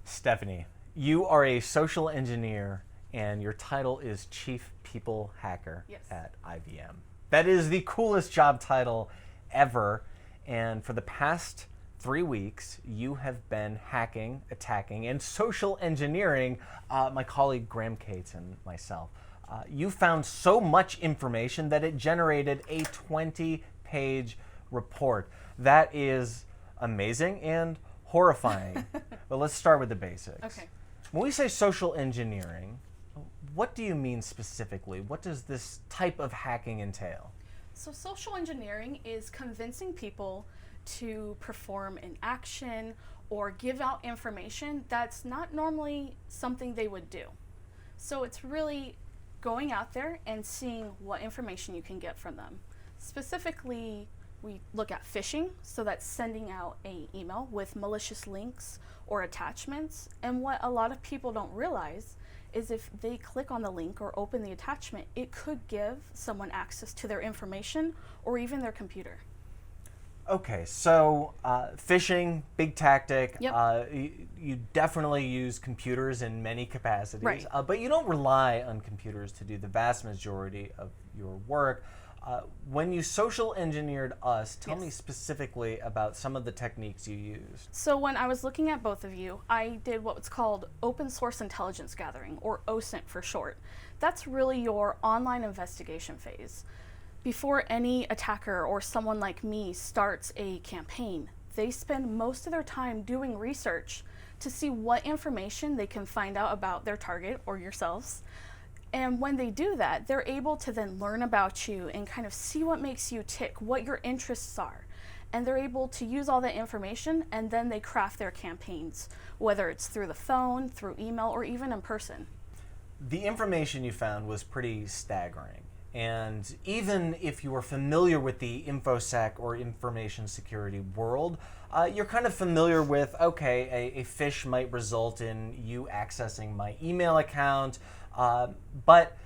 Stephanie, you are a social engineer and your title is Chief People Hacker at IBM. That is the coolest job title ever. And for the past 3 weeks, you have been hacking, attacking, and social engineering my colleague Graham Cates and myself. You found so much information that it generated a 20-page report. That is amazing and horrifying. But let's start with the basics. Okay. When we say social engineering, what do you mean specifically? What does this type of hacking entail? So social engineering is convincing people to perform an action or give out information that's not normally something they would do. So it's really going out there and seeing what information you can get from them. Specifically, we look at phishing, so that's sending out an email with malicious links or attachments. And what a lot of people don't realize is if they click on the link or open the attachment, it could give someone access to their information or even their computer. Okay, so phishing, big tactic. Yep. You definitely use computers in many capacities, Right. But you don't rely on computers to do the vast majority of your work. When you social engineered us, tell me specifically about some of the techniques you used. So when I was looking at both of you, I did what's called open source intelligence gathering, or OSINT for short. That's really your online investigation phase. Before any attacker or someone like me starts a campaign, they spend most of their time doing research to see what information they can find out about their target or yourselves. And when they do that, they're able to then learn about you and kind of see what makes you tick, what your interests are. And they're able to use all that information, and then they craft their campaigns, whether it's through the phone, through email, or even in person. The information you found was pretty staggering. And even if you were familiar with the InfoSec or information security world, you're kind of familiar with, okay, a phish might result in you accessing my email account, but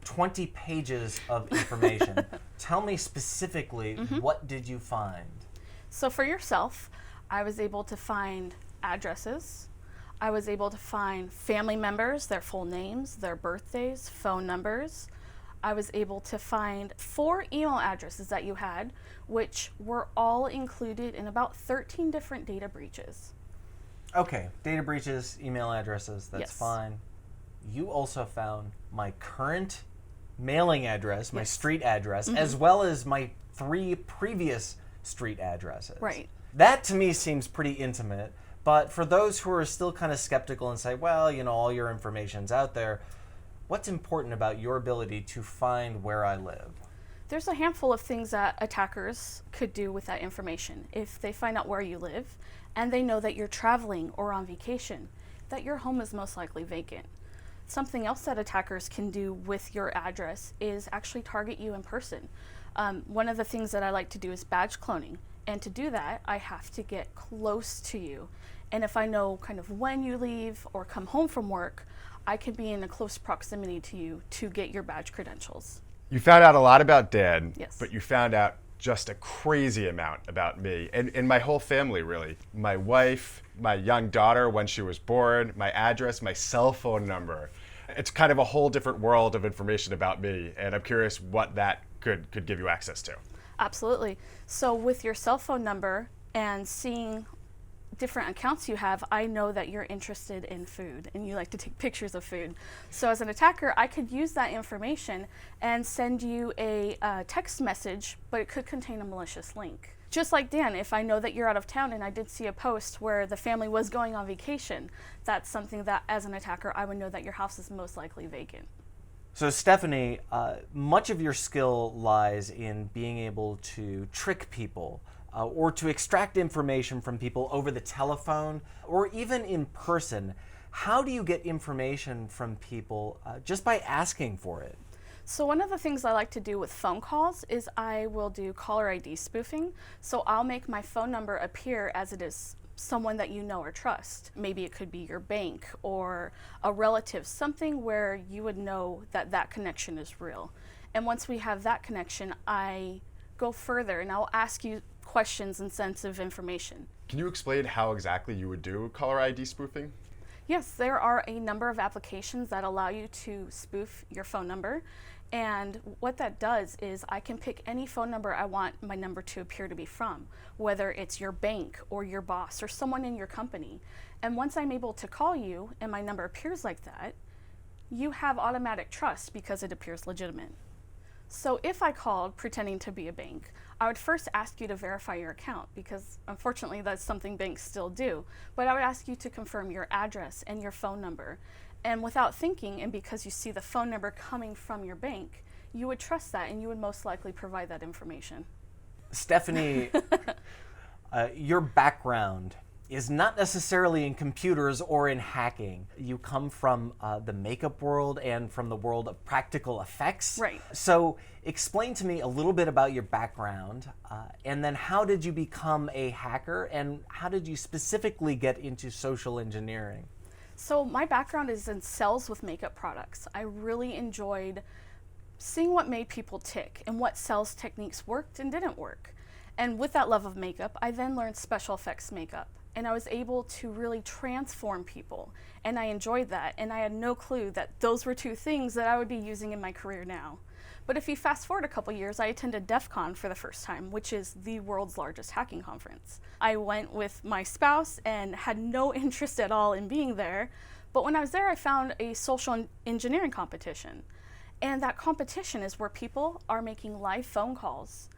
20 pages of information. Tell me specifically, what did you find? So for yourself, I was able to find addresses. I was able to find family members, their full names, their birthdays, phone numbers. I was able to find 4 email addresses that you had, which were all included in about 13 different data breaches. Okay, data breaches, email addresses, that's Yes. fine. You also found my current mailing address, my street address, as well as my 3 previous street addresses. Right. That to me seems pretty intimate, but for those who are still kind of skeptical and say, well, you know, all your information's out there, what's important about your ability to find where I live? There's a handful of things that attackers could do with that information. If they find out where you live and they know that you're traveling or on vacation, that your home is most likely vacant. Something else that attackers can do with your address is actually target you in person. One of the things that I like to do is badge cloning. And to do that, I have to get close to you. And if I know kind of when you leave or come home from work, I can be in a close proximity to you to get your badge credentials. You found out a lot about Dad, Yes. but you found out just a crazy amount about me and my whole family, really. My wife, my young daughter when she was born, my address, my cell phone number. It's kind of a whole different world of information about me, and I'm curious what that could give you access to. Absolutely. So with your cell phone number and seeing different accounts you have, I know that you're interested in food and you like to take pictures of food. So as an attacker, I could use that information and send you a text message, but it could contain a malicious link. Just like Dan, if I know that you're out of town and I did see a post where the family was going on vacation, that's something that as an attacker, I would know that your house is most likely vacant. So Stephanie, much of your skill lies in being able to trick people or to extract information from people over the telephone or even in person. How do you get information from people just by asking for it? So one of the things I like to do with phone calls is I will do caller ID spoofing. So I'll make my phone number appear as it is someone that you know or trust. Maybe it could be your bank or a relative, something where you would know that that connection is real. And once we have that connection, I go further and I'll ask you questions and sensitive information. Can you explain how exactly you would do caller ID spoofing? Yes, there are a number of applications that allow you to spoof your phone number. And what that does is I can pick any phone number I want my number to appear to be from, whether it's your bank or your boss or someone in your company. And once I'm able to call you and my number appears like that, you have automatic trust because it appears legitimate. So if I called pretending to be a bank, I would first ask you to verify your account because unfortunately that's something banks still do. But I would ask you to confirm your address and your phone number. And without thinking, and because you see the phone number coming from your bank, you would trust that and you would most likely provide that information. Stephanie, your background is not necessarily in computers or in hacking. You come from the makeup world and from the world of practical effects. Right. So explain to me a little bit about your background, and then how did you become a hacker, and how did you specifically get into social engineering? So my background is in sales with makeup products. I really enjoyed seeing what made people tick and what sales techniques worked and didn't work. And with that love of makeup, I then learned special effects makeup. And I was able to really transform people. And I enjoyed that. And I had no clue that those were two things that I would be using in my career now. But if you fast forward a couple years, I attended DEF CON for the first time, which is the world's largest hacking conference. I went with my spouse and had no interest at all in being there. But when I was there, I found a social engineering competition. And that competition is where people are making live phone calls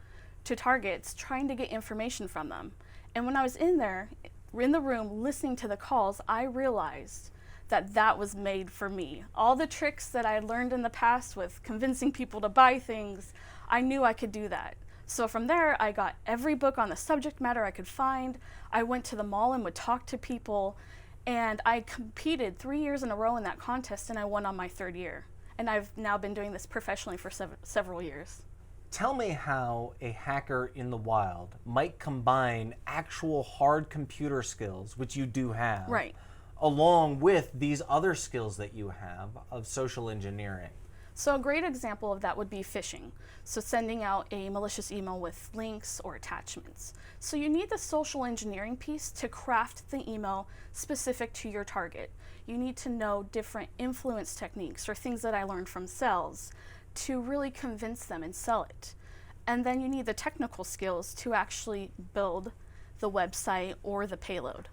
to targets, trying to get information from them. And when I was in the room listening to the calls, I realized that that was made for me. All the tricks that I had learned in the past with convincing people to buy things, I knew I could do that. So from there, I got every book on the subject matter I could find. I went to the mall and would talk to people, and I competed 3 years in a row in that contest, and I won on my third year. And I've now been doing this professionally for several years. Tell me how a hacker in the wild might combine actual hard computer skills, which you do have, Right. along with these other skills that you have of social engineering. So a great example of that would be phishing. So sending out a malicious email with links or attachments. So you need the social engineering piece to craft the email specific to your target. You need to know different influence techniques or things that I learned from sales to really convince them and sell it. And then you need the technical skills to actually build the website or the payload.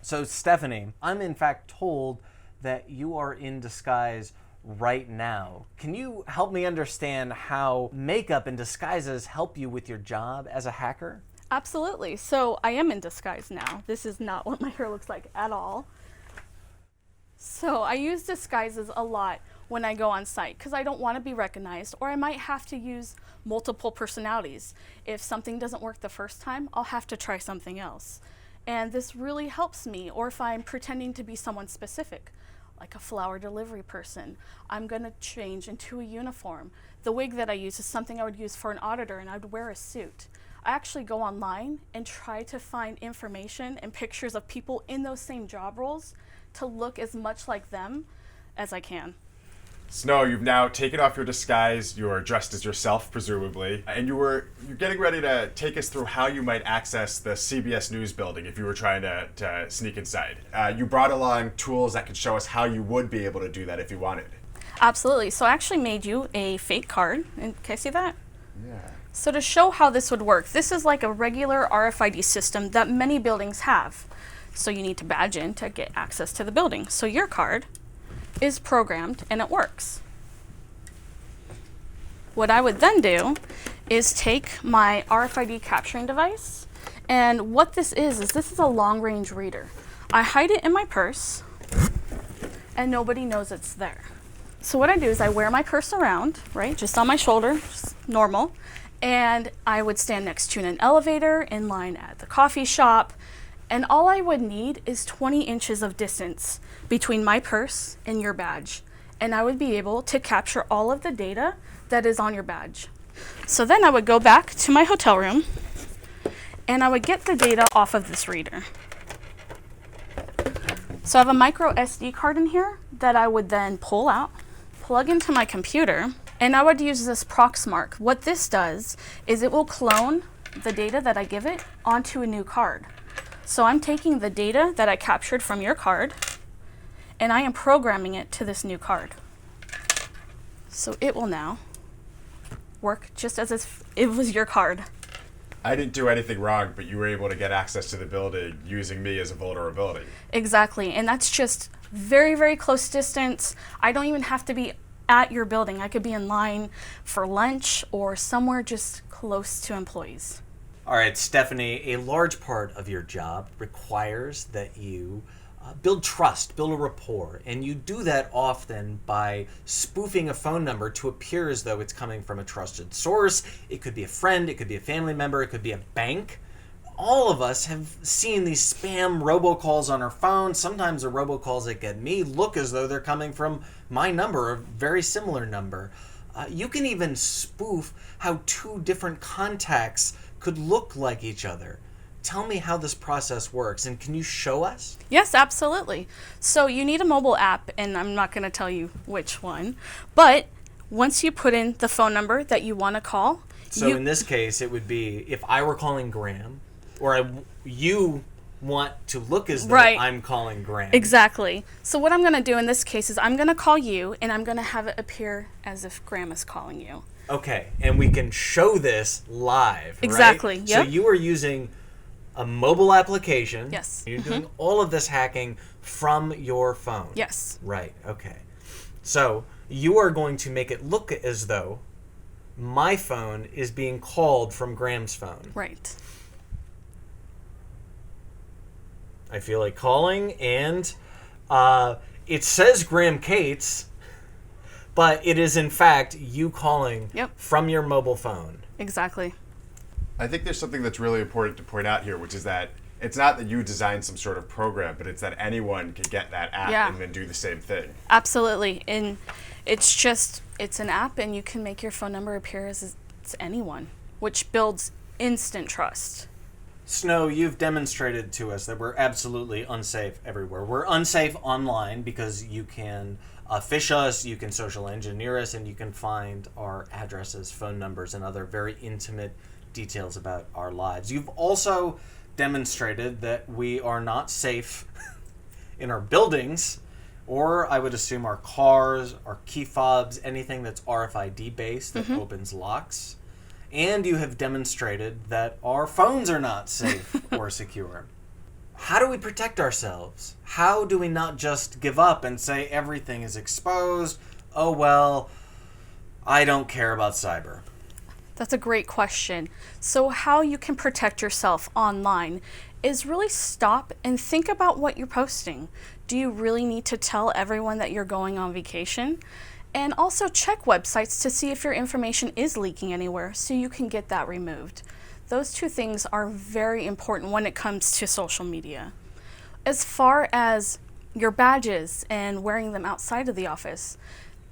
So Stephanie, I'm in fact told that you are in disguise right now. Can you help me understand how makeup and disguises help you with your job as a hacker? Absolutely. So I am in disguise now. This is not what my hair looks like at all. So I use disguises a lot when I go on site because I don't want to be recognized, or I might have to use multiple personalities. If something doesn't work the first time, I'll have to try something else. And this really helps me, or if I'm pretending to be someone specific, like a flower delivery person, I'm going to change into a uniform. The wig that I use is something I would use for an auditor, and I would wear a suit. I actually go online and try to find information and pictures of people in those same job roles to look as much like them as I can. Snow, you've now taken off your disguise, you're dressed as yourself, presumably, and you're getting ready to take us through how you might access the CBS News building if you were trying to sneak inside. You brought along tools that could show us how you would be able to do that if you wanted. Absolutely. So I actually made you a fake card. And can I see that? Yeah. So to show how this would work, this is like a regular RFID system that many buildings have. So you need to badge in to get access to the building. So your card is programmed and it works. What I would then do is take my RFID capturing device, and what this is this is a long-range reader. I hide it in my purse and nobody knows it's there. So what I do is I wear my purse around, right, just on my shoulder, just normal, and I would stand next to an elevator, in line at the coffee shop, and all I would need is 20 inches of distance between my purse and your badge. And I would be able to capture all of the data that is on your badge. So then I would go back to my hotel room and I would get the data off of this reader. So I have a micro SD card in here that I would then pull out, plug into my computer, and I would use this Proxmark. What this does is it will clone the data that I give it onto a new card. So I'm taking the data that I captured from your card, and I am programming it to this new card. So it will now work just as if it was your card. I didn't do anything wrong, but you were able to get access to the building using me as a vulnerability. Exactly, and that's just very, very close distance. I don't even have to be at your building. I could be in line for lunch or somewhere just close to employees. All right, Stephanie, a large part of your job requires that you build trust, build a rapport, and you do that often by spoofing a phone number to appear as though it's coming from a trusted source. It could be a friend, it could be a family member, it could be a bank. All of us have seen these spam robocalls on our phone. Sometimes the robocalls that get me look as though they're coming from my number, a very similar number. You can even spoof how two different contacts could look like each other. Tell me how this process works, and can you show us? Yes, absolutely. So you need a mobile app, and I'm not going to tell you which one, but once you put in the phone number that you want to call. So in this case, it would be if I were calling Graham, or you want to look as though I'm calling Graham. Exactly. So what I'm going to do in this case is I'm going to call you, and I'm going to have it appear as if Graham is calling you. Okay, and we can show this live, exactly. Right? Yep. So you are using a mobile application. Yes. You're doing all of this hacking from your phone. Yes. Right, okay. So you are going to make it look as though my phone is being called from Graham's phone. Right. I feel like calling, and it says Graham Cates, but it is in fact you calling from your mobile phone. Exactly. I think there's something that's really important to point out here, which is that it's not that you designed some sort of program, but it's that anyone can get that app and then do the same thing. Absolutely. And it's an app, and you can make your phone number appear as it's anyone, which builds instant trust. Snow, you've demonstrated to us that we're absolutely unsafe everywhere. We're unsafe online because you can phish us, you can social engineer us, and you can find our addresses, phone numbers, and other very intimate details about our lives. You've also demonstrated that we are not safe in our buildings, or I would assume our cars, our key fobs, anything that's RFID based that opens locks. And you have demonstrated that our phones are not safe or secure. How do we protect ourselves? How do we not just give up and say everything is exposed? Oh, well, I don't care about cyber. That's a great question. So how you can protect yourself online is really stop and think about what you're posting. Do you really need to tell everyone that you're going on vacation? And also check websites to see if your information is leaking anywhere so you can get that removed. Those two things are very important when it comes to social media. As far as your badges and wearing them outside of the office,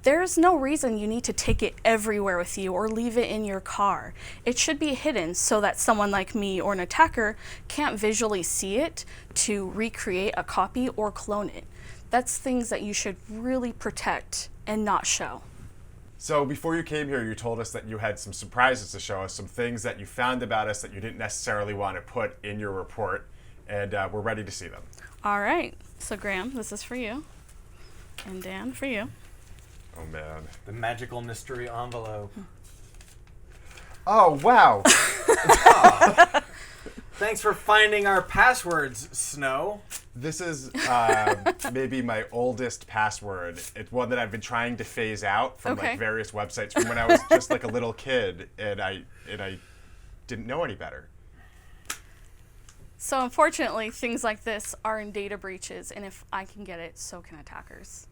there's no reason you need to take it everywhere with you or leave it in your car. It should be hidden so that someone like me or an attacker can't visually see it to recreate a copy or clone it. That's things that you should really protect and not show. So before you came here, you told us that you had some surprises to show us, some things that you found about us that you didn't necessarily want to put in your report, and we're ready to see them. All right. So Graham, this is for you. And Dan, for you. Oh, man. The magical mystery envelope. Oh, wow. Thanks for finding our passwords, Snow. This is maybe my oldest password. It's one that I've been trying to phase out from like various websites from when I was just like a little kid, and I didn't know any better. So unfortunately, things like this are in data breaches, and if I can get it, so can attackers.